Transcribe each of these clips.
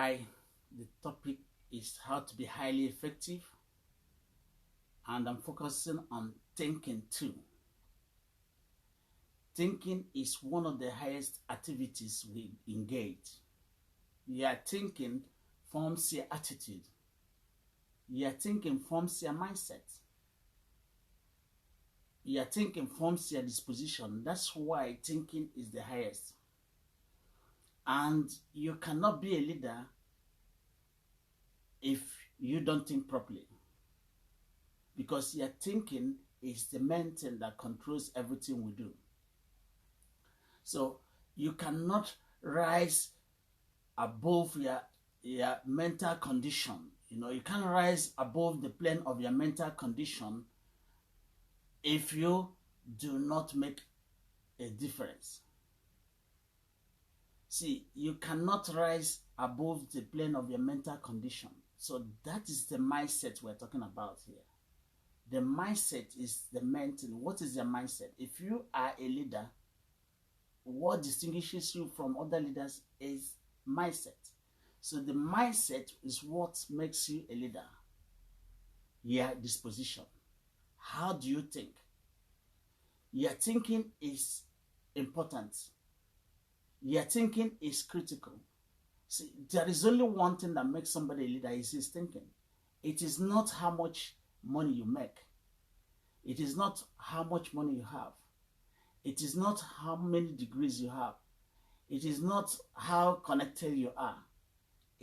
Hi, the topic is how to be highly effective, and I'm focusing on thinking too. Thinking is one of the highest activities we engage. Your thinking forms your attitude. Your thinking forms your mindset. Your thinking forms your disposition. That's why thinking is the highest. And you cannot be a leader if you don't think properly. Because your thinking is the main thing that controls everything we do. So you cannot rise above your mental condition. You can't rise above the plane of your mental condition if you do not make a difference. See, you cannot rise above the plane of your mental condition. So that is the mindset we're talking about here. The mindset is the main thing. What is your mindset? If you are a leader, what distinguishes you from other leaders is mindset. So the mindset is what makes you a leader. Your disposition. How do you think? Your thinking is important. Your thinking is critical. See, there is only one thing that makes somebody a leader is his thinking. It is not how much money you make. It is not how much money you have. It is not how many degrees you have. It is not how connected you are.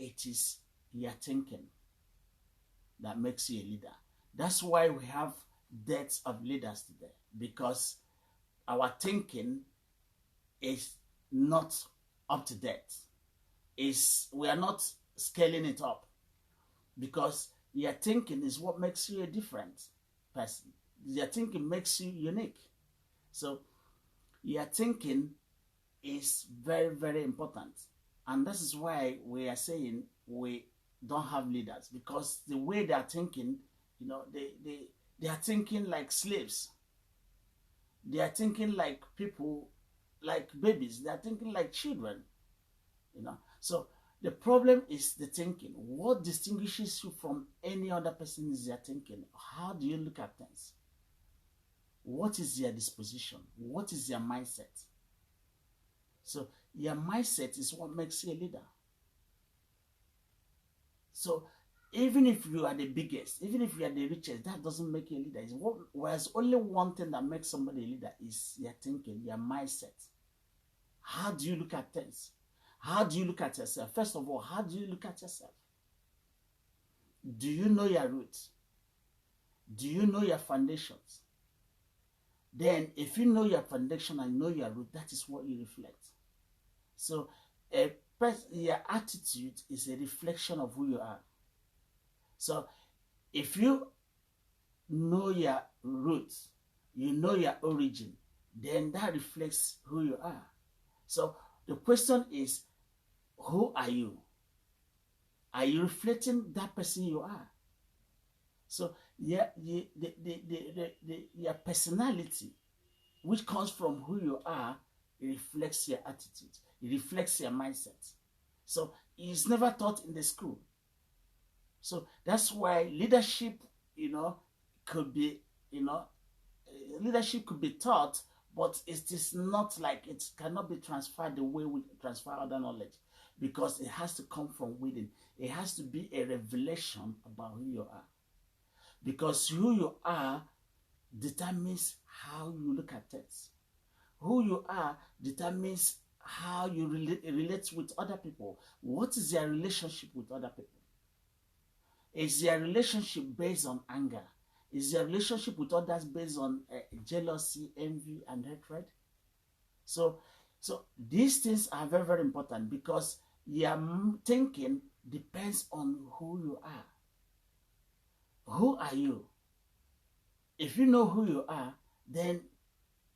It is your thinking that makes you a leader. That's why we have deaths of leaders today, because our thinking is not up to date. We are not scaling it up, because your thinking is what makes you a different person. Your thinking makes you unique. So your thinking is very, very important. And this is why we are saying we don't have leaders, because the way they are thinking, they are thinking like slaves. They are thinking like people, like babies. They are thinking like children. So the problem is the thinking. What distinguishes you from any other person is your thinking. How do you look at things? What is your disposition? What is your mindset? So your mindset is what makes you a leader. So even if you are the biggest, even if you are the richest, that doesn't make you a leader. Whereas only one thing that makes somebody a leader is your thinking, your mindset. How do you look at things? How do you look at yourself? First of all, how do you look at yourself? Do you know your roots? Do you know your foundations? Then, if you know your foundation and know your root, that is what you reflect. So, your attitude is a reflection of who you are. So, if you know your roots, you know your origin, then that reflects who you are. So, the question is, who are you? Are you reflecting that person you are? So, your personality, which comes from who you are, reflects your attitude. It reflects your mindset. So, it's never taught in the school. So, that's why leadership, could be, leadership could be taught, but it is not like it cannot be transferred the way we transfer other knowledge, because it has to come from within. It has to be a revelation about who you are. Because who you are determines how you look at things. Who you are determines how you relate with other people. What is your relationship with other people? Is your relationship based on anger? Is your relationship with others based on jealousy, envy, and hatred? So these things are very, very important, because your thinking depends on who you are. Who are you? If you know who you are, then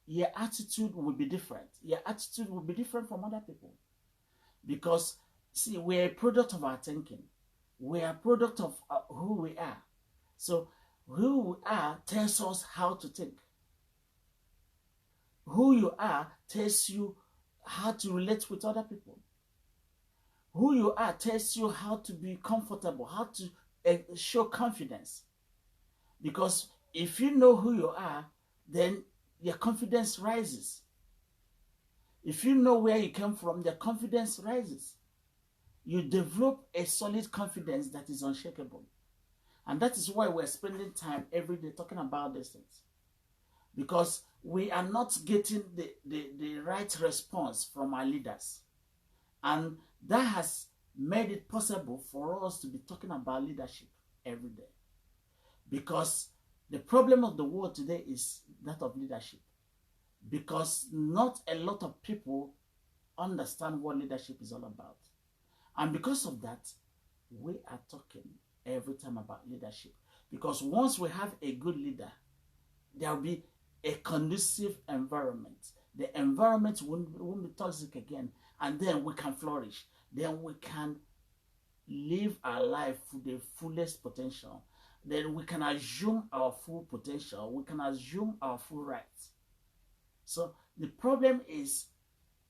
your attitude will be different. Your attitude will be different from other people. Because, see, we're a product of our thinking. We are a product of who we are. So, who we are tells us how to think. Who you are tells you how to relate with other people. Who you are tells you how to be comfortable, how to show confidence. Because if you know who you are, then your confidence rises. If you know where you came from, your confidence rises. You develop a solid confidence that is unshakable. And that is why we're spending time every day talking about these things. Because we are not getting the right response from our leaders. And that has made it possible for us to be talking about leadership every day. Because the problem of the world today is that of leadership. Because not a lot of people understand what leadership is all about. And because of that, we are talking every time about leadership. Because once we have a good leader, there will be a conducive environment. The environment won't be toxic again. And then we can flourish. Then we can live our life to the fullest potential. Then we can assume our full potential. We can assume our full rights. So the problem is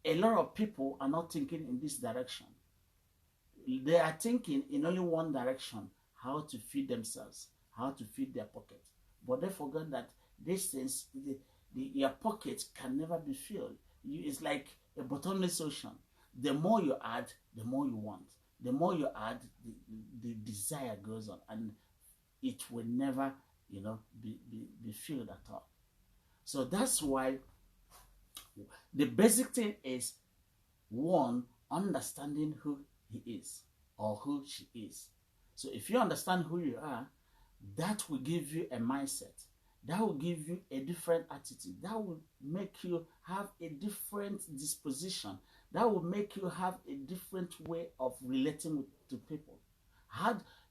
a lot of people are not thinking in this direction. They are thinking in only one direction, how to feed themselves, how to feed their pocket. But they forgot that these things, your pocket can never be filled. It's like a bottomless ocean. The more you add, the more you want. The more you add, the desire goes on, and it will never, be filled at all. So that's why the basic thing is, one, understanding who he is or who she is. So if you understand who you are, that will give you a mindset. That will give you a different attitude. That will make you have a different disposition. That will make you have a different way of relating to people.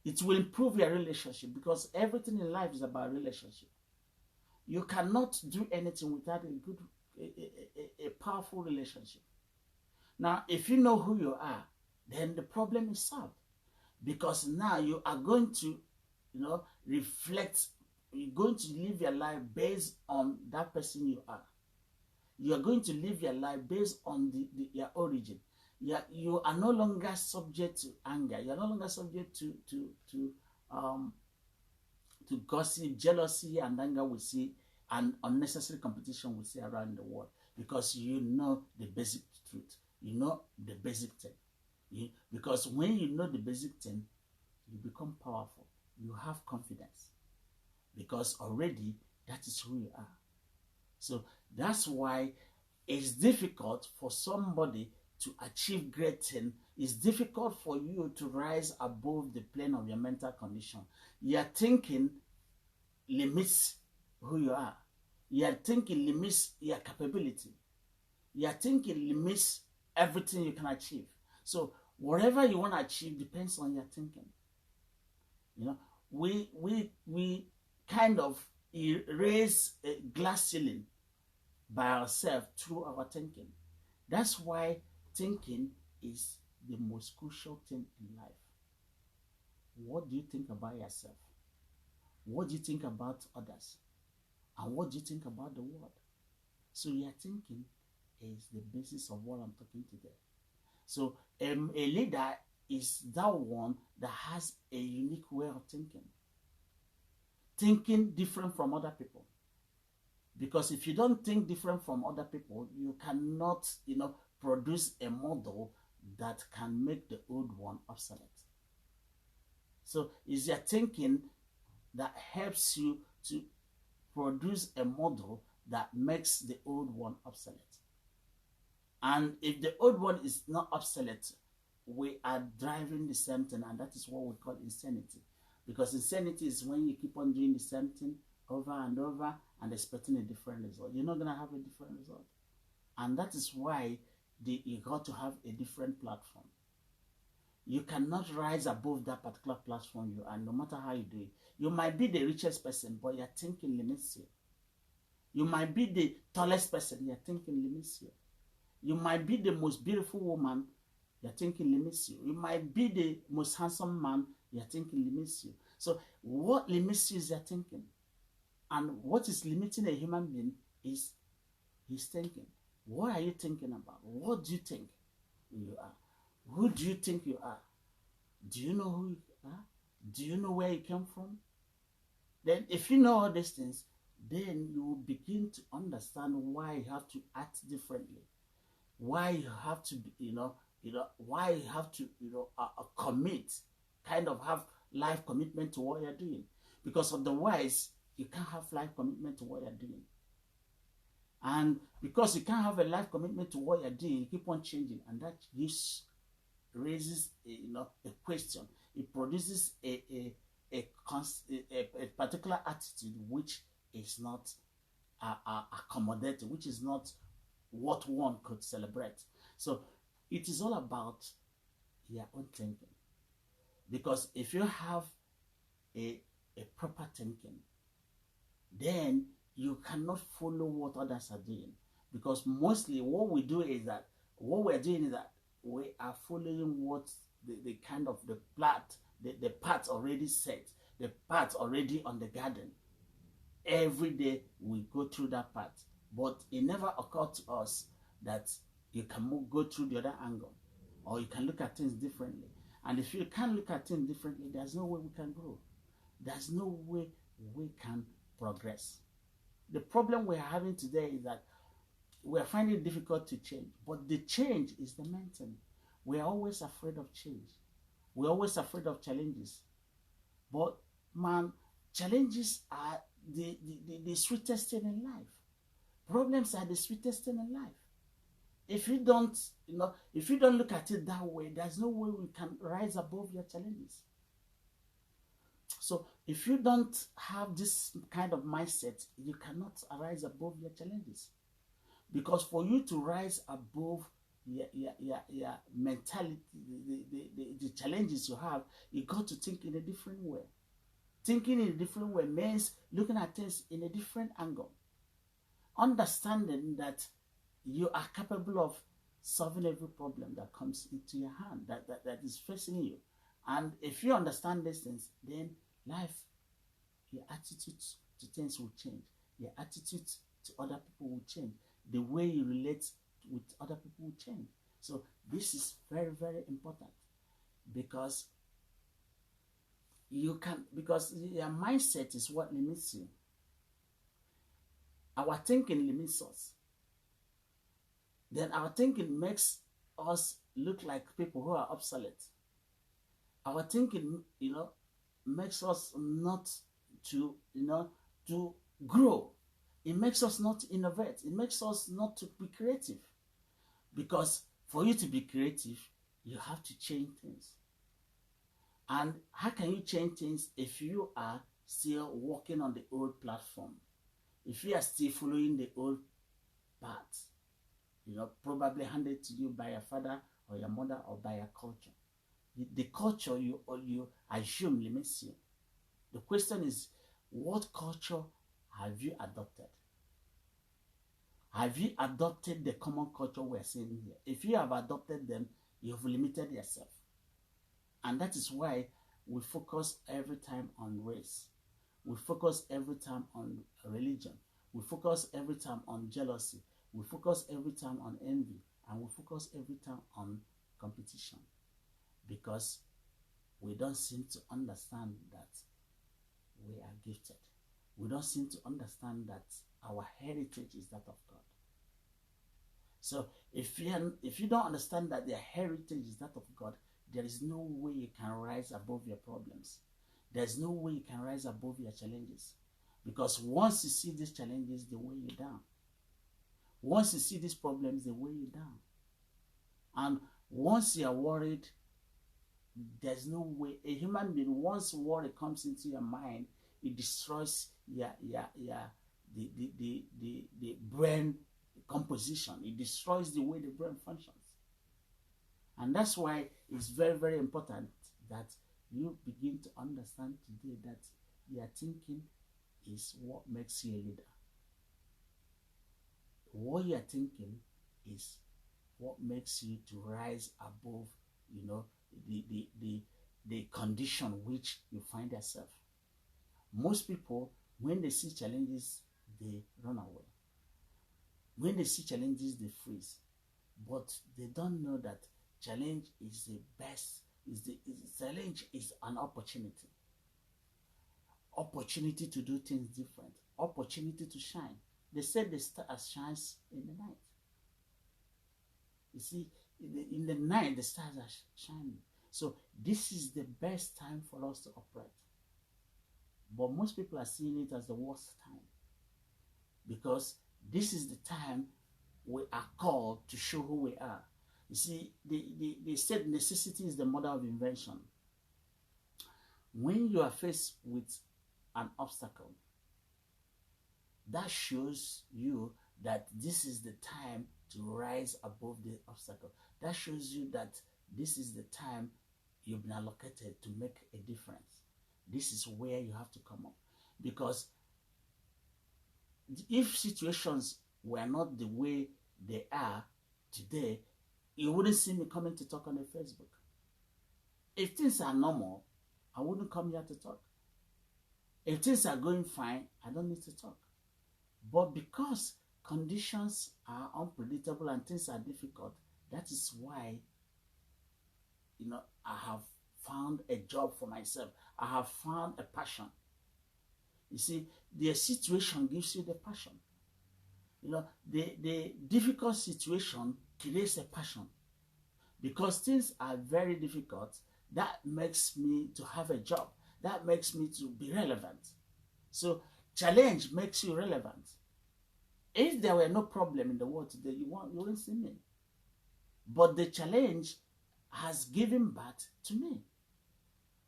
It will improve your relationship, because everything in life is about relationship. You cannot do anything without a powerful relationship. Now, if you know who you are, then the problem is solved. Because now you are going to, reflect. You're going to live your life based on that person you are. You are going to live your life based on your origin. You are no longer subject to anger. You are no longer subject to gossip, jealousy, and anger we see, and unnecessary competition we see around the world. Because you know the basic truth. You know the basic thing. Because when you know the basic thing, you become powerful. You have confidence. Because already that is who you are. So that's why it's difficult for somebody to achieve great things. It's difficult for you to rise above the plane of your mental condition. Your thinking limits who you are. Your thinking limits your capability. Your thinking limits everything you can achieve. So whatever you want to achieve depends on your thinking. We kind of raise a glass ceiling by ourselves through our thinking. That's why thinking is the most crucial thing in life. What do you think about yourself? What do you think about others? And what do you think about the world? So your thinking is the basis of what I'm talking today. So a leader is that one that has a unique way of thinking. Thinking different from other people. Because if you don't think different from other people, you cannot, produce a model that can make the old one obsolete. So it's your thinking that helps you to produce a model that makes the old one obsolete. And if the old one is not obsolete, we are driving the same thing, and that is what we call insanity. Because insanity is when you keep on doing the same thing over and over and expecting a different result. You're not going to have a different result. And that is why you got to have a different platform. You cannot rise above that particular platform you are, no matter how you do it. You might be the richest person, but your thinking limits you. You might be the tallest person, your thinking limits you. You might be the most beautiful woman, your thinking limits you. You might be the most handsome man, your thinking limits you. So what limits you is your thinking. And what is limiting a human being is his thinking. What are you thinking about? What do you think you are? Who do you think you are? Do you know who you are? Do you know where you came from? Then if you know all these things, then you will begin to understand why you have to act differently. Why you have to be, why you have to, commit, kind of have life commitment to what you're doing. Because otherwise, you can't have life commitment to what you're doing. And because you can't have a life commitment to what you're doing, you keep on changing, and that raises a question. It produces a particular attitude which is not accommodating, which is not what one could celebrate. So it is all about your own thinking. Because if you have a proper thinking, then you cannot follow what others are doing. Because mostly what we're doing is that we are following what the kind of the path already set, the path already on the garden. Every day we go through that path. But it never occurred to us that you can go through the other angle, or you can look at things differently. And if you can't look at things differently, there's no way we can grow. There's no way we can progress. The problem we're having today is that we're finding it difficult to change. But the change is the main thing. We're always afraid of change. We're always afraid of challenges. But man, challenges are the sweetest thing in life. Problems are the sweetest thing in life. If you don't look at it that way, there's no way we can rise above your challenges. So if you don't have this kind of mindset, you cannot rise above your challenges. Because for you to rise above your mentality, the challenges you have, you got to think in a different way. Thinking in a different way means looking at things in a different angle. Understanding that you are capable of solving every problem that comes into your hand, that is facing you. And if you understand these things, then life, your attitude to things will change. Your attitude to other people will change. The way you relate with other people will change. So this is very, very important, because your mindset is what limits you. Our thinking limits us. Then our thinking makes us look like people who are obsolete. Our thinking, makes us not to grow. It makes us not innovate. It makes us not to be creative. Because for you to be creative, you have to change things. And how can you change things if you are still walking on the old platform? If you are still following the old path, probably handed to you by your father or your mother or by your culture. The culture you assume limits you. The question is, what culture have you adopted? Have you adopted the common culture we're seeing here? If you have adopted them, you have limited yourself. And that is why we focus every time on race. We focus every time on religion. We focus every time on jealousy. We focus every time on envy. And we focus every time on competition. Because we don't seem to understand that we are gifted. We don't seem to understand that our heritage is that of God. So if you don't understand that their heritage is that of God, there is no way you can rise above your problems. There's no way you can rise above your challenges. Because once you see these challenges, they weigh you down. Once you see these problems, they weigh you down. And once you are worried, there's no way. A human being, once worry comes into your mind, it destroys the brain composition. It destroys the way the brain functions. And that's why it's very, very important that you begin to understand today that your thinking is what makes you a leader. What you're thinking is what makes you to rise above, the condition which you find yourself. Most people, when they see challenges, they run away. When they see challenges, they freeze. But they don't know that challenge is the best. Challenge is an opportunity. Opportunity to do things different. Opportunity to shine. They said the star shines in the night. You see, in the night, the stars are shining. So this is the best time for us to operate. But most people are seeing it as the worst time. Because this is the time we are called to show who we are. You see, they said necessity is the mother of invention. When you are faced with an obstacle, that shows you that this is the time to rise above the obstacle. That shows you that this is the time you've been allocated to make a difference. This is where you have to come up. Because if situations were not the way they are today, you wouldn't see me coming to talk on the Facebook. If things are normal, I wouldn't come here to talk. If things are going fine, I don't need to talk. But because conditions are unpredictable and things are difficult, that is why, I have found a job for myself. I have found a passion. You see, the situation gives you the passion. The difficult situation creates a passion. Because things are very difficult, that makes me to have a job. That makes me to be relevant. So challenge makes you relevant. If there were no problem in the world today, you wouldn't see me. But the challenge has given birth to me.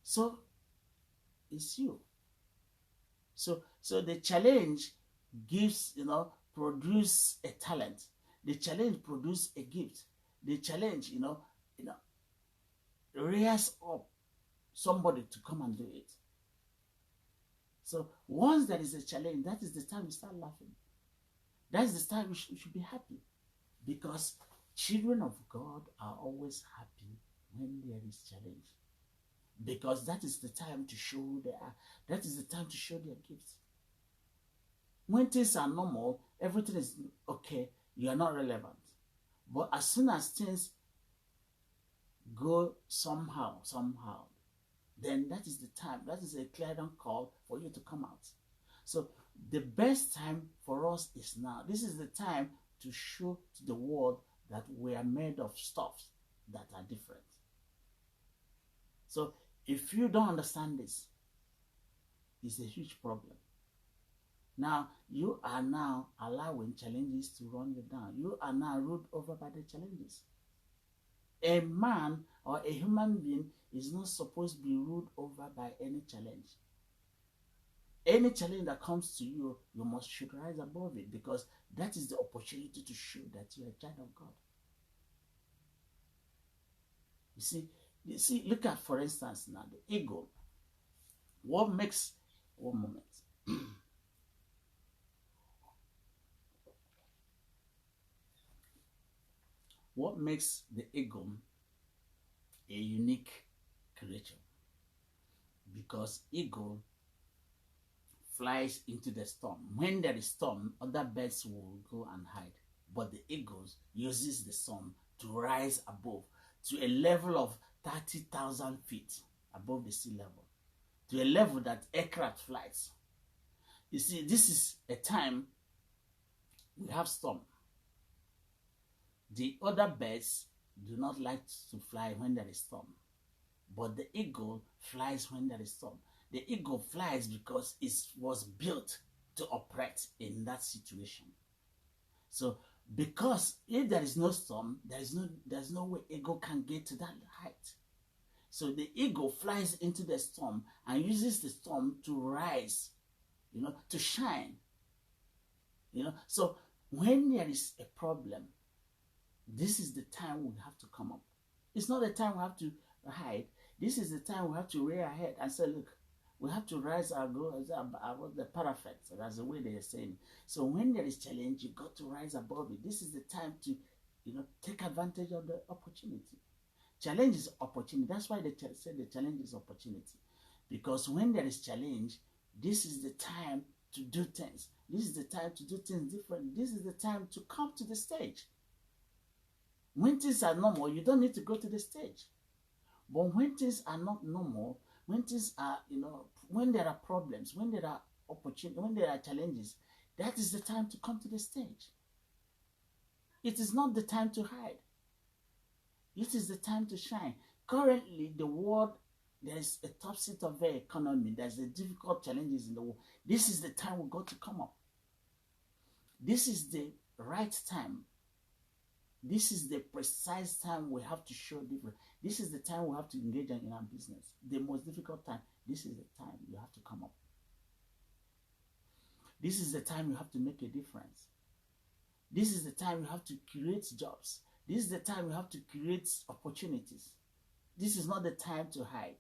So it's you. So the challenge gives, produce a talent. The challenge produce a gift. The challenge, rears up somebody to come and do it. So once there is a challenge, that is the time we start laughing. That's the time we should be happy. Because children of God are always happy when there is challenge. Because that is the time to show who they are. That is the time to show their gifts. When things are normal, everything is okay, you are not relevant. But as soon as things go somehow, then that is the time. That is a clarion call for you to come out. So the best time for us is now. This is the time to show to the world that we are made of stuff that are different. So if you don't understand this, it's a huge problem. Now, you are now allowing challenges to run you down. You are now ruled over by the challenges. A man or a human being is not supposed to be ruled over by any challenge. Any challenge that comes to you, you should rise above it, because that is the opportunity to show that you are a child of God. You see, look at, for instance, now the eagle. One moment. What makes the eagle a unique creature? Because eagle flies into the storm. When there is storm, other birds will go and hide. But the eagle uses the storm to rise above, to a level of 30,000 feet above the sea level, to a level that aircraft flies. You see, this is a time we have storm. The other birds do not like to fly when there is storm, but the eagle flies when there is storm. The eagle flies because it was built to operate in that situation. So, because if there is no storm, there's no way eagle can get to that height. So the eagle flies into the storm and uses the storm to rise, to shine. So when there is a problem, this is the time we have to come up. It's not the time we have to hide. This is the time we have to rear ahead and say, look, we have to rise our goal, the parapet. So that's the way they are saying. So when there is challenge, you got to rise above it. This is the time to, take advantage of the opportunity. Challenge is opportunity. That's why they say the challenge is opportunity. Because when there is challenge, this is the time to do things. This is the time to do things different. This is the time to come to the stage. When things are normal, you don't need to go to the stage. But when things are not normal, when things are, when there are problems, when there are opportunities, when there are challenges, that is the time to come to the stage. It is not the time to hide. It is the time to shine. Currently, the world, there's a topsy-turvy economy. There's a difficult challenges in the world. This is the time we got to come up. This is the right time. This is the precise time we have to show difference. This is the time we have to engage in our business. The most difficult time. This is the time you have to come up. This is the time you have to make a difference. This is the time you have to create jobs. This is the time you have to create opportunities. This is not the time to hide,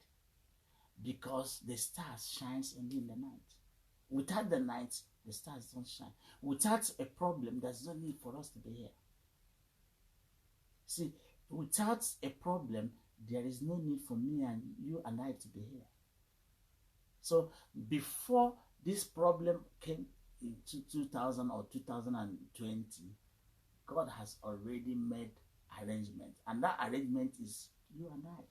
because the stars shines only in the night. Without the night, the stars don't shine. Without a problem, there's no need for us to be here. See, without a problem, there is no need for me and you and I to be here. So before this problem came in 2000 or 2020, God has already made arrangement, and that arrangement is you and I.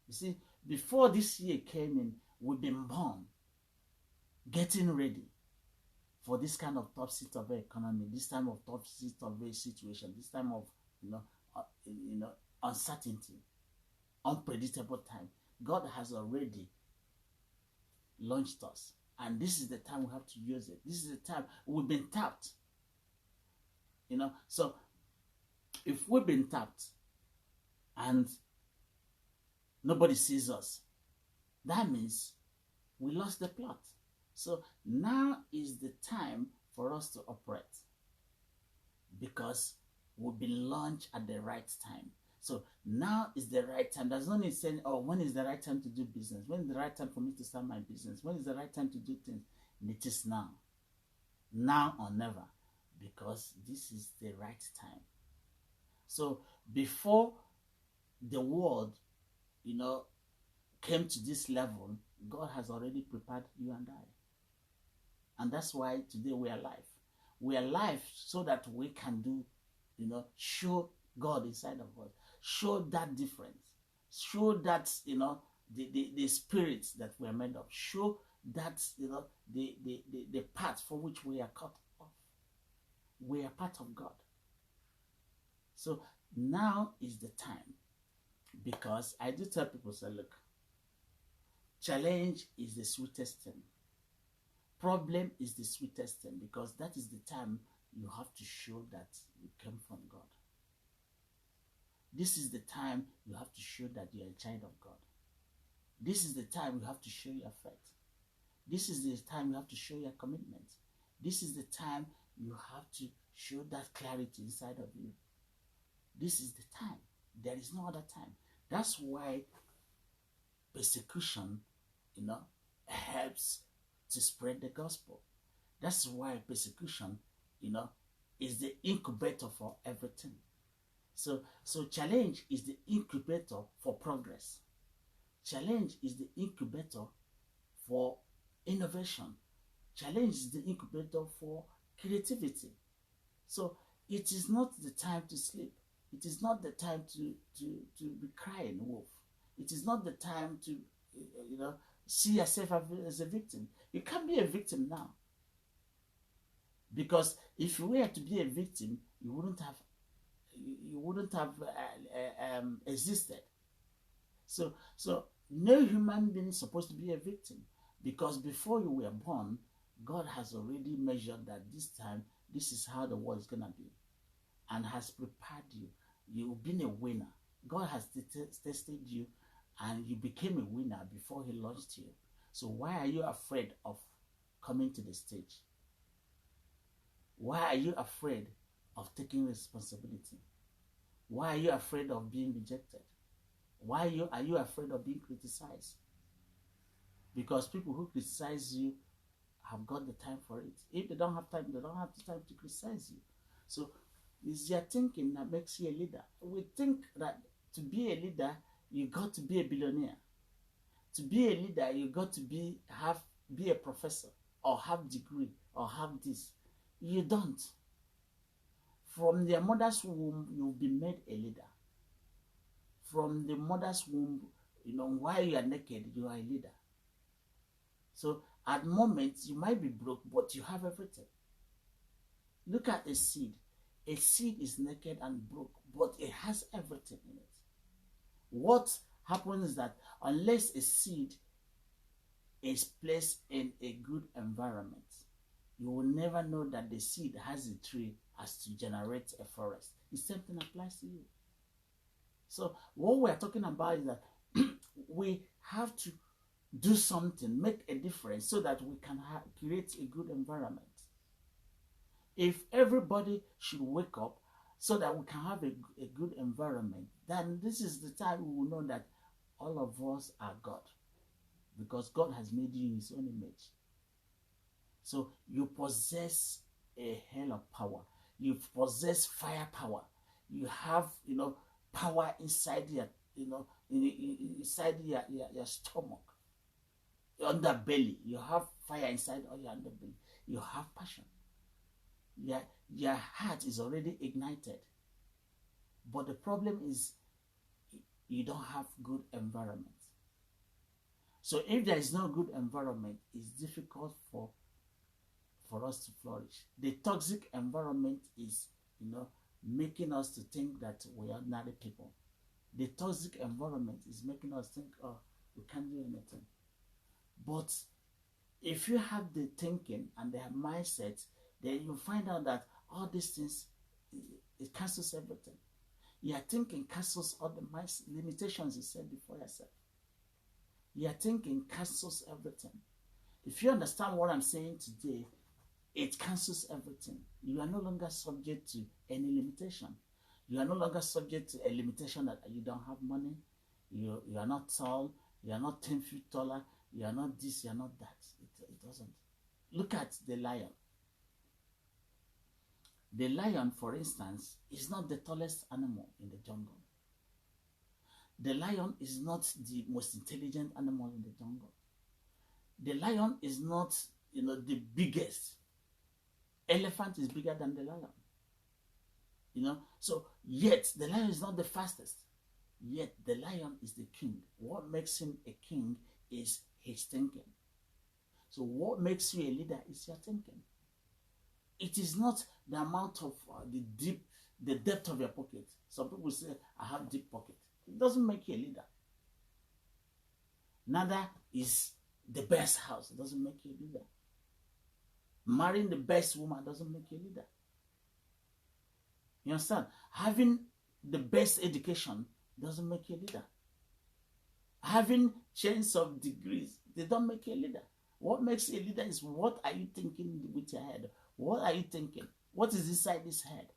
You see, before this year came in, we've been born, getting ready for this kind of topsy-turvy economy, this time of topsy-turvy situation, this time of uncertainty, unpredictable time. God has already launched us, and this is the time we have to use it. This is the time we've been tapped. So if we've been tapped and nobody sees us, that means we lost the plot. So now is the time for us to operate, because we've been launched at the right time. So now is the right time. There's no need saying, oh, when is the right time to do business? When is the right time for me to start my business? When is the right time to do things? It is now. Now or never, because this is the right time. So before the world, came to this level, God has already prepared you and I. And that's why today we are alive. We are alive so that we can do, show God inside of us. Show that difference. Show that, the spirits that we are made of. Show that, the path for which we are cut off. We are part of God. So now is the time. Because I do tell people, say, look, challenge is the sweetest thing. Problem is the sweetest thing, because that is the time you have to show that you came from God. This is the time you have to show that you are a child of God. This is the time you have to show your faith. This is the time you have to show your commitment. This is the time you have to show that clarity inside of you. This is the time. There is no other time. That's why persecution, helps to spread the gospel. That's why persecution, is the incubator for everything. So challenge is the incubator for progress. Challenge is the incubator for innovation. Challenge is the incubator for creativity. So it is not the time to sleep. It is not the time to be crying wolf. It is not the time to, see yourself as a victim. You can't be a victim now. Because if you were to be a victim, you wouldn't have existed. So no human being is supposed to be a victim, because before you were born, God has already measured that this time, this is how the world is going to be, and has prepared you. You've been a winner. God has tested you, and you became a winner before he launched you. So why are you afraid of coming to the stage? Why are you afraid of taking responsibility? Why are you afraid of being rejected? Why are you afraid of being criticized? Because people who criticize you have got the time for it. If they don't have time, they don't have the time to criticize you. So it's your thinking that makes you a leader. We think that to be a leader, you got to be a billionaire. To be a leader, you got to be a professor, or have degree, or have this. You don't. From their mother's womb, you'll be made a leader. From the mother's womb, while you are naked, you are a leader. So at moments, you might be broke, but you have everything. Look at a seed. A seed is naked and broke, but it has everything in it. What happens is that unless a seed is placed in a good environment, you will never know that the seed has a tree as to generate a forest. The same thing applies to you. So what we're talking about is that we have to do something, make a difference so that we can create a good environment. If everybody should wake up so that we can have a good environment, then this is the time we will know that all of us are God, because God has made you in his own image. So you possess a hell of power. You possess firepower. You have, power inside your, inside your stomach, your underbelly. You have fire inside all your underbelly. You have passion. Your heart is already ignited. But the problem is you don't have good environment. So if there is no good environment, it's difficult for us to flourish. The toxic environment is, making us to think that we are ordinary people. The toxic environment is making us think, oh, we can't do anything. But if you have the thinking and the mindset, then you find out that all these things, it cancels everything. Your thinking cancels all the limitations you said before yourself. Your thinking cancels everything. If you understand what I'm saying today, it cancels everything. You are no longer subject to any limitation. You are no longer subject to a limitation that you don't have money, you are not tall, you are not 10 feet taller, you are not this, you are not that. It doesn't. Look at the lion. The lion, for instance, is not the tallest animal in the jungle. The lion is not the most intelligent animal in the jungle. The lion is not, the biggest. Elephant is bigger than the lion. So yet the lion is not the fastest. Yet the lion is the king. What makes him a king is his thinking. So what makes you a leader is your thinking. It is not the amount of the depth of your pocket. Some people say, I have deep pocket. It doesn't make you a leader. Neither is the best house. It doesn't make you a leader. Marrying the best woman doesn't make you a leader. You understand? Having the best education doesn't make you a leader. Having chains of degrees, they don't make you a leader. What makes you a leader is what are you thinking with your head? What are you thinking? What is inside this head?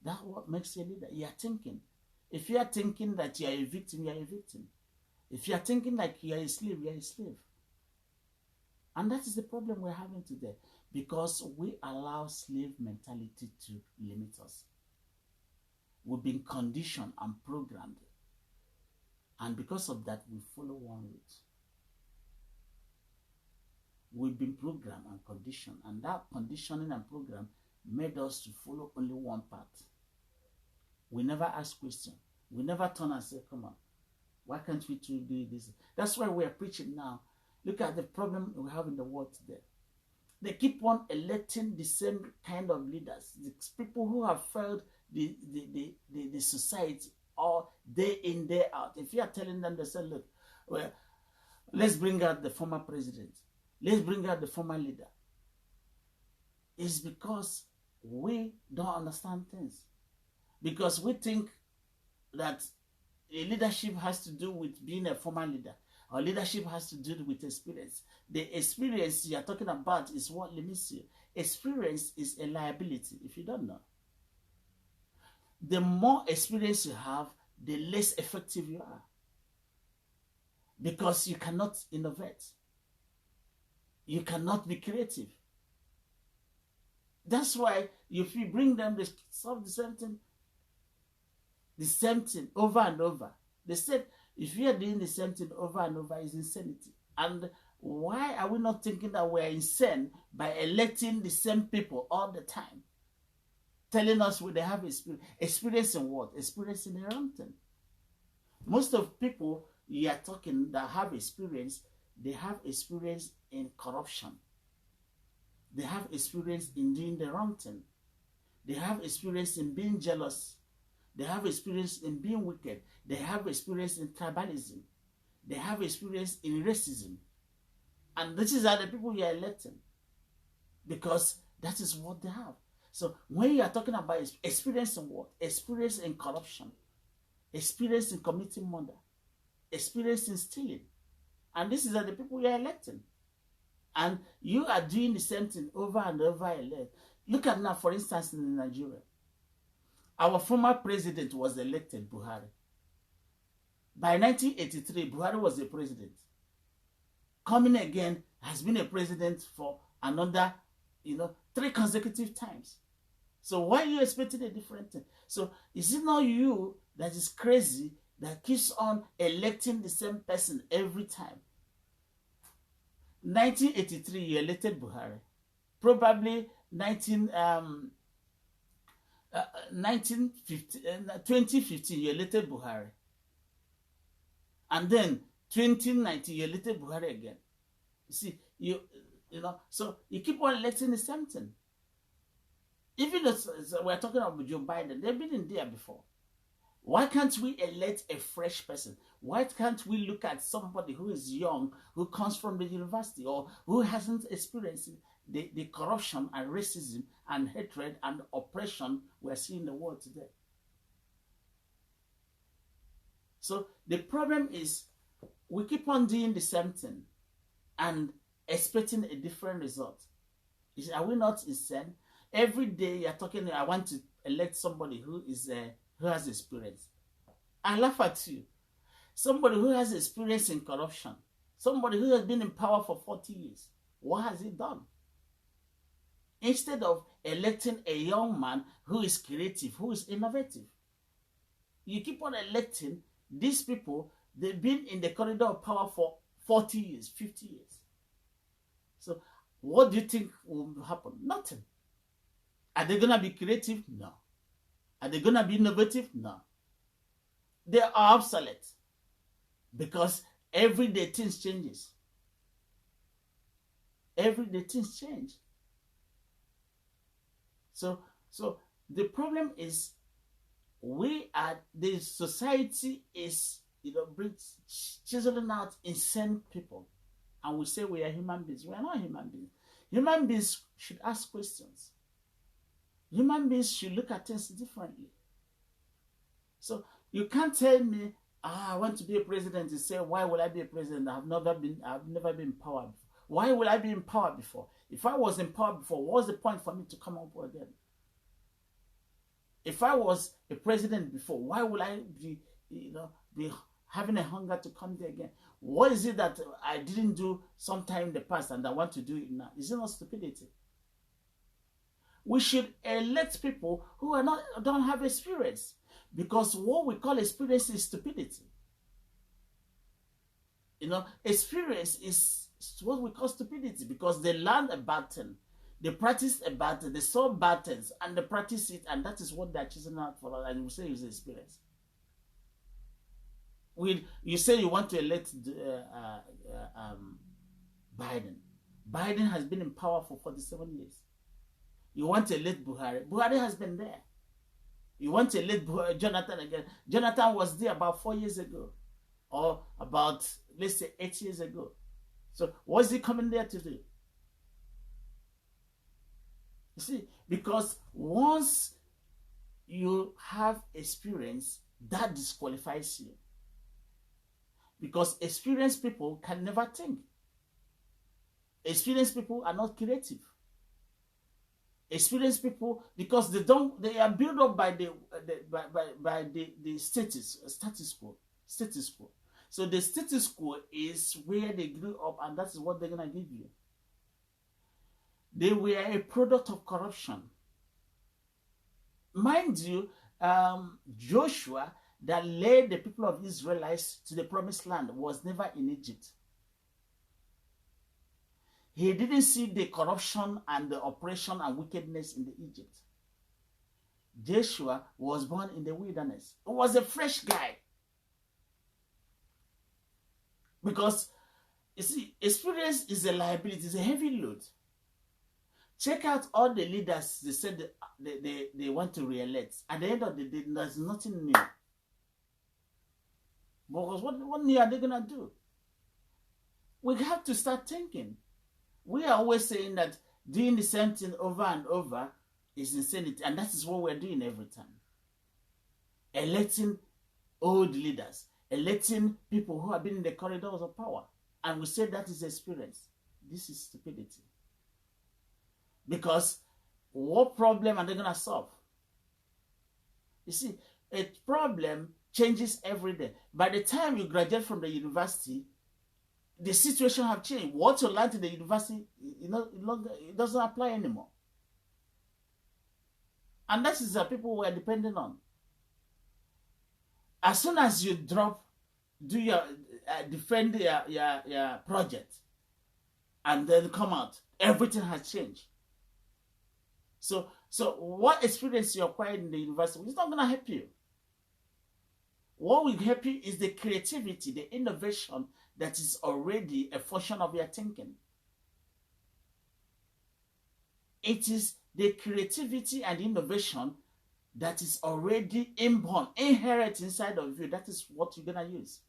That's what makes you a leader. You are thinking. If you are thinking that you are a victim, you are a victim. If you are thinking like you are a slave, you are a slave. And that is the problem we're having today, because we allow slave mentality to limit us. We've been conditioned and programmed. And because of that, we follow one route. We've been programmed and conditioned. And that conditioning and program made us to follow only one path. We never ask questions. We never turn and say, come on, why can't we do this? That's why we're preaching now. Look at the problem we have in the world today. They keep on electing the same kind of leaders. The people who have failed the society all day in, day out. If you are telling them, they say, look, well, let's bring out the former president. Let's bring out the former leader. It's because we don't understand things. Because we think that a leadership has to do with being a former leader. Or leadership has to do with experience. The experience you are talking about is what limits you. Experience is a liability, if you don't know. The more experience you have, the less effective you are. Because you cannot innovate. You cannot be creative. That's why if you bring them, they solve the same thing over and over. They said, if you are doing the same thing over and over, it's insanity. And why are we not thinking that we are insane by electing the same people all the time? telling us they have experience in what? Experience in the wrong thing. Most of people you are talking that have experience, they have experience in corruption. They have experience in doing the wrong thing. They have experience in being jealous. They have experience in being wicked. They have experience in tribalism. They have experience in racism. And these are the people you are electing. Because that is what they have. So when you are talking about experience in what? Experience in corruption. Experience in committing murder. Experience in stealing. And these are the people you are electing. And you are doing the same thing over and over again. Look at now, for instance, in Nigeria. Our former president was elected, Buhari. By 1983, Buhari was a president. Coming again, has been a president for another, 3 consecutive times. So why are you expecting a different thing? So is it not you that is crazy that keeps on electing the same person every time? 1983, you elected Buhari. Probably 2015, you elected Buhari. And then 2019, you elected Buhari again. You see, so you keep on electing the same thing. Even though we're talking about Joe Biden, they've been in there before. Why can't we elect a fresh person? Why can't we look at somebody who is young, who comes from the university, or who hasn't experienced the corruption and racism and hatred and oppression we're seeing in the world today? So the problem is we keep on doing the same thing and expecting a different result. Are we not insane? Every day you're talking, I want to elect somebody who has experience. I laugh at you. Somebody who has experience in corruption. Somebody who has been in power for 40 years. What has he done? Instead of electing a young man who is creative, who is innovative. You keep on electing these people. They've been in the corridor of power for 40 years, 50 years. So what do you think will happen? Nothing. Are they going to be creative? No. Are they going to be innovative? No. They are obsolete. Because every day things changes. Every day things change. So the problem is the society is, chiseling out insane people. And we say we are human beings. We are not human beings. Human beings should ask questions. Human beings should look at things differently. So you can't tell me, I want to be a president. You say, why will I be a president? I've never been in power before. Why will I be in power before? If I was in power before, what was the point for me to come up again? If I was a president before, why will I be having a hunger to come there again? What is it that I didn't do sometime in the past and I want to do it now? Is it not stupidity? We should elect people who don't have experience, because what we call experience is stupidity. Experience is what we call stupidity, because they learn a bad thing, they practice a bad thing, they saw bad things and they practice it, and that is what they're choosing out for us, and we say it's experience. You say you want to elect Biden. Biden has been in power for 47 years. You want to elect Buhari. Buhari has been there. You want to elect Jonathan again. Jonathan was there about 4 years ago. Or about, let's say, 8 years ago. So what's he coming there to do? You see, because once you have experience, that disqualifies you. Because experienced people can never think. Experienced people are not creative. Experienced people, because they are built up by the status quo. So the status quo is where they grew up, and that is what they're gonna give you. They were a product of corruption. Mind you, Joshua, that led the people of Israelites to the promised land, was never in Egypt. He didn't see the corruption and the oppression and wickedness in the Egypt. Joshua was born in the wilderness. He was a fresh guy. Because, you see, experience is a liability, it's a heavy load. Check out all the leaders they said they want to re-elect. At the end of the day, there's nothing new. Because what new are they going to do? We have to start thinking. We are always saying that doing the same thing over and over is insanity. And that is what we're doing every time. Electing old leaders. Electing people who have been in the corridors of power. And we say that is experience. This is stupidity. Because what problem are they going to solve? You see, a problem changes every day. By the time you graduate from the university, the situation have changed. What you learned in the university, it doesn't apply anymore. And that is the people we are depending on. As soon as you defend your project, and then come out, everything has changed. So what experience you acquired in the university is not going to help you. What will help you is the creativity, the innovation that is already a function of your thinking. It is the creativity and innovation that is already inborn, inherent inside of you. That is what you're going to use.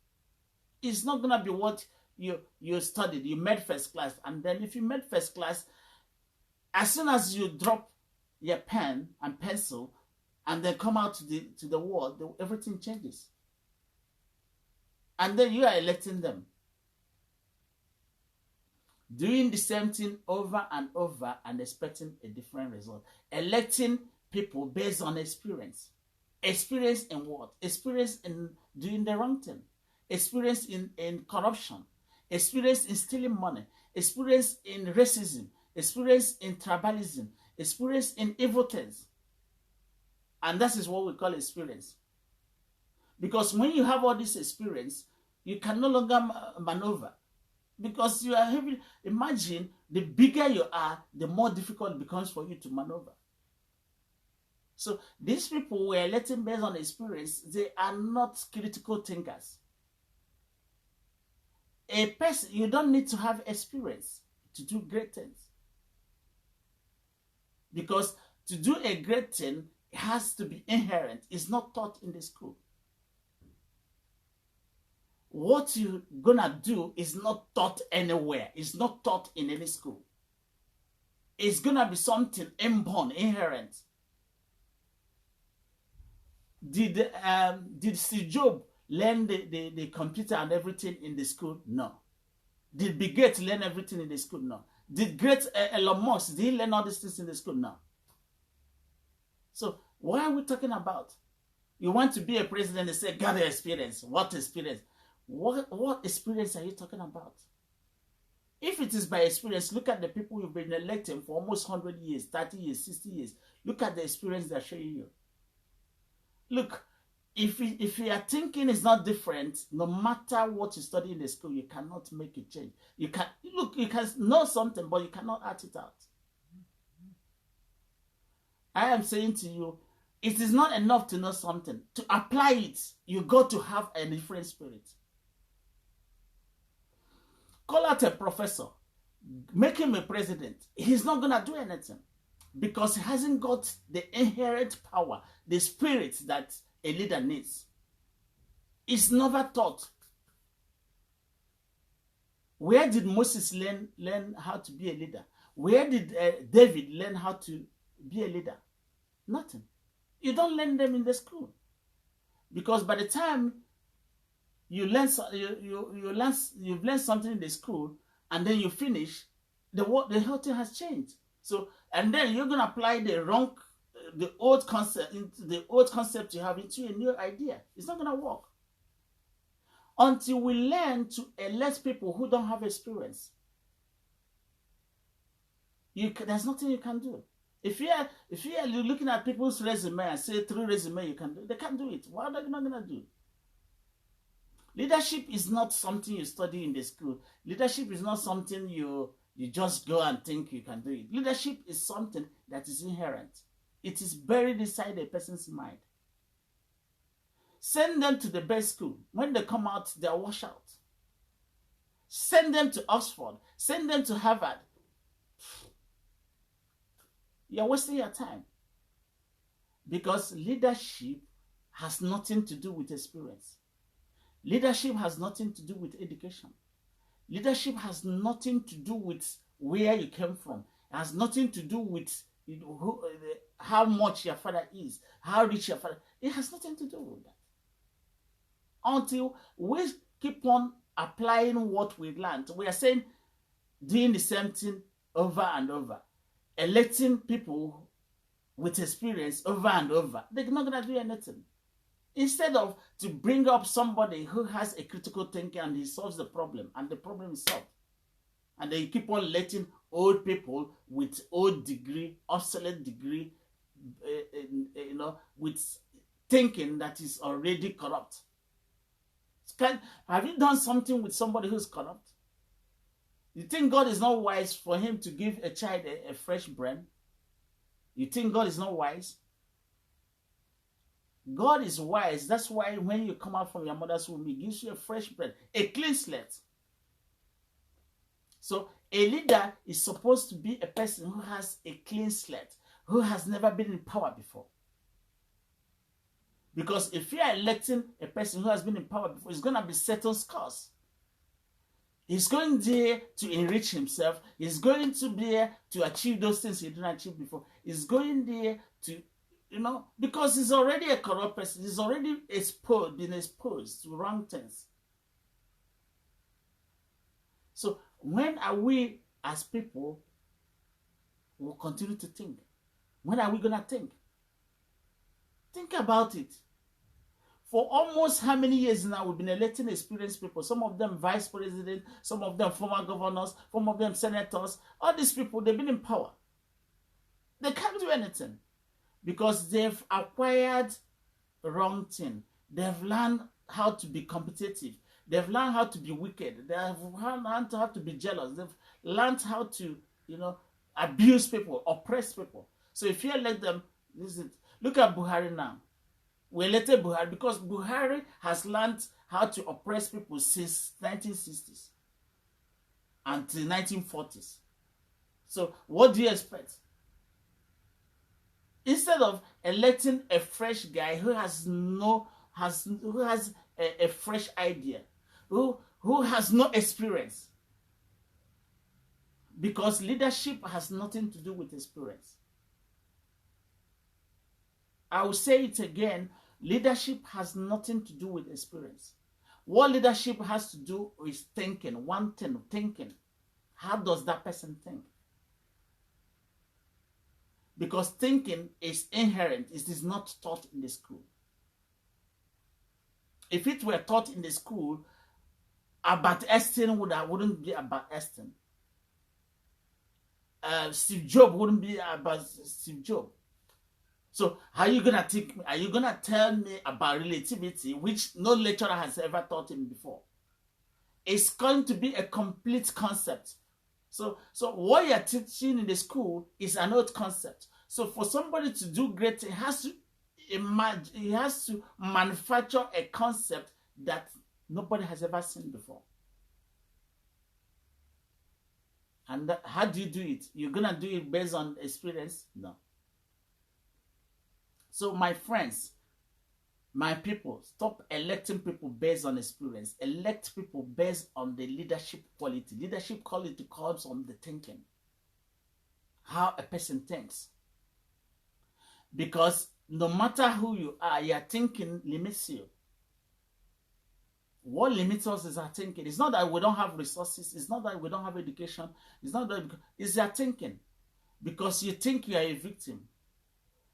It's not going to be what you studied. You made first class. And then if you made first class, as soon as you drop your pen and pencil and then come out to the world, everything changes. And then you are electing them. Doing the same thing over and over and expecting a different result. Electing people based on experience. Experience in what? Experience in doing the wrong thing. Experience in corruption. Experience in stealing money. Experience in racism. Experience in tribalism. Experience in evil things. And that is what we call experience. Because when you have all this experience, you can no longer maneuver. Because you are heavy. Imagine, the bigger you are, the more difficult it becomes for you to maneuver. So these people were elected based on experience. They are not critical thinkers. A person, you don't need to have experience to do great things. Because to do a great thing, it has to be inherent. It's not taught in the school. What you're gonna do is not taught anywhere. It's not taught in any school. It's gonna be something inborn, inherent. Did Steve Jobs learn the computer and everything in the school? No. Did Bill Gates learn everything in the school? No. Did great Elon Musk, did he learn all these things in the school? No. So what are we talking about? You want to be a president, they say, gather experience. What experience? What experience are you talking about? If it is by experience, look at the people who've been elected for almost 100 years, 30 years, 60 years. Look at the experience they're showing you. Look, if your thinking is not different, no matter what you study in the school, you cannot make a change. You can know something, but you cannot act it out. I am saying to you, it is not enough to know something. To apply it, you got to have a different spirit. Call out a professor, make him a president. He's not going to do anything because he hasn't got the inherent power, the spirit that a leader needs. It's never taught. Where did Moses learn how to be a leader? Where did David learn how to be a leader? Nothing. You don't learn them in the school. Because by the time you've learned something in the school and then you finish, the whole thing has changed. So, and then you're going to apply the old concept you have into a new idea. It's not going to work. Until we learn to elect people who don't have experience, there's nothing you can do. If you are looking at people's resume and say 3 resume you can do, they can't do it. What are they not going to do? Leadership is not something you study in the school. Leadership is not something you just go and think you can do it. Leadership is something that is inherent. It is buried inside a person's mind. Send them to the best school. When they come out, they are washed out. Send them to Oxford. Send them to Harvard. You're wasting your time. Because leadership has nothing to do with experience. Leadership has nothing to do with education. Leadership has nothing to do with where you came from. It has nothing to do with how much your father is, how rich your father is. It has nothing to do with that. Until we keep on applying what we learned, we are saying, doing the same thing over and over, electing people with experience over and over. They're not going to do anything. Instead of to bring up somebody who has a critical thinking and he solves the problem, and the problem is solved. And then you keep on letting old people with old degree, obsolete degree, with thinking that is already corrupt. Have you done something with somebody who's corrupt? You think God is not wise for him to give a child a fresh brain? You think God is not wise? God is wise. That's why when you come out from your mother's womb, he gives you a fresh bread, a clean slate. So a leader is supposed to be a person who has a clean slate, who has never been in power before. Because if you are electing a person who has been in power before, it's going to be certain scores. He's going there to enrich himself. He's going to be there to achieve those things he didn't achieve before. He's going there to, because he's already a corrupt person. He's already been exposed to wrong things. So when are we as people will continue to think? When are we going to think? Think about it. For almost how many years now we've been electing experienced people, some of them vice president, some of them former governors, some of them senators. All these people, they've been in power. They can't do anything because they've acquired the wrong thing. They've learned how to be competitive. They've learned how to be wicked. They've learned how to be jealous. They've learned how to, abuse people, oppress people. So if you elect them, look at Buhari now. We elected Buhari because Buhari has learned how to oppress people since 1960s until 1940s. So what do you expect? Instead of electing a fresh guy who has a fresh idea, who has no experience, because leadership has nothing to do with experience. I will say it again, leadership has nothing to do with experience. What leadership has to do is thinking, one thing, thinking. How does that person think? Because thinking is inherent, it is not taught in the school. If it were taught in the school, Albert Einstein wouldn't be Albert Einstein. Steve Jobs wouldn't be about Steve Jobs. So how are you gonna think? Are you gonna tell me about relativity, which no lecturer has ever taught him before? It's going to be a complete concept. So what you're teaching in the school is an old concept. So for somebody to do great, he has to manufacture a concept that nobody has ever seen before. And how do you do it? You're gonna do it based on experience? No. So my friends, my people, stop electing people based on experience. Elect people based on the leadership quality. Leadership quality comes on the thinking. How a person thinks. Because no matter who you are, your thinking limits you. What limits us is our thinking. It's not that we don't have resources. It's not that we don't have education. It's not that it's your thinking. Because you think you are a victim.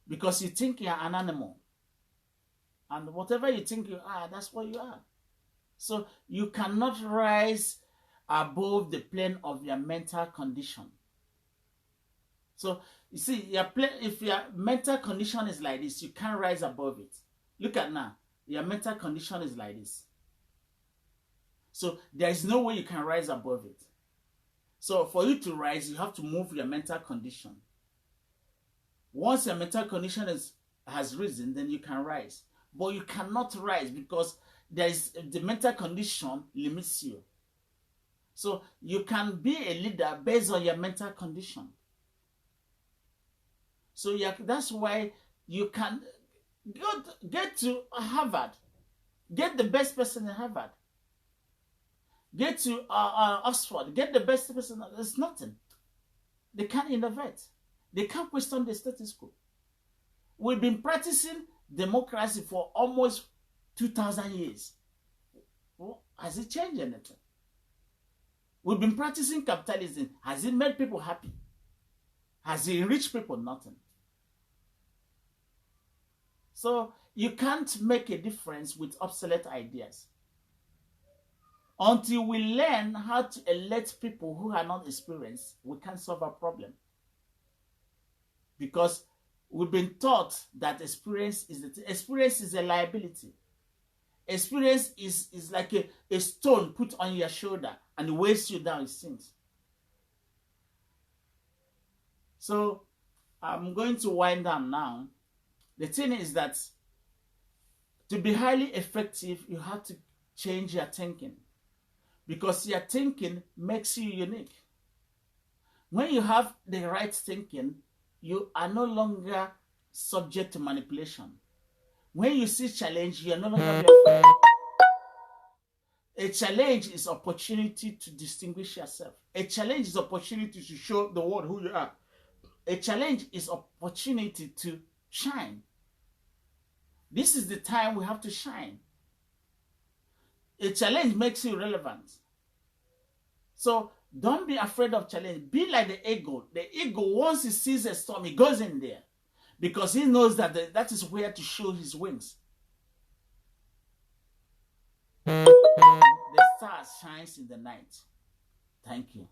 Because you think you are an animal. And whatever you think you are, that's what you are. So you cannot rise above the plane of your mental condition. So you see, if your mental condition is like this, you can't rise above it. Look at now. Your mental condition is like this. So there is no way you can rise above it. So for you to rise, you have to move your mental condition. Once your mental condition has risen, then you can rise. But you cannot rise because the mental condition limits you. So you can be a leader based on your mental condition. So that's why you can get to Harvard, get the best person in Harvard, get to Oxford, get the best person. There's nothing. They can't innovate. They can't question the status quo. We've been practicing democracy for almost 2,000 years. Well, has it changed anything? We've been practicing capitalism. Has it made people happy? Has it enriched people? Nothing. So you can't make a difference with obsolete ideas. Until we learn how to elect people who are not experienced, we can't solve our problem. Because we've been taught that experience is a liability. Experience is like a stone put on your shoulder and weighs you down, it sinks. So I'm going to wind down now. The thing is that to be highly effective, you have to change your thinking. Because your thinking makes you unique. When you have the right thinking, you are no longer subject to manipulation. When you see challenge, you are no longer afraid. A challenge is opportunity to distinguish yourself. A challenge is opportunity to show the world who you are. A challenge is opportunity to shine. This is the time we have to shine. A challenge makes you relevant. So don't be afraid of challenge. Be like the eagle. The eagle, once he sees a storm, he goes in there because he knows that that is where to show his wings. The stars shines in the night. Thank you.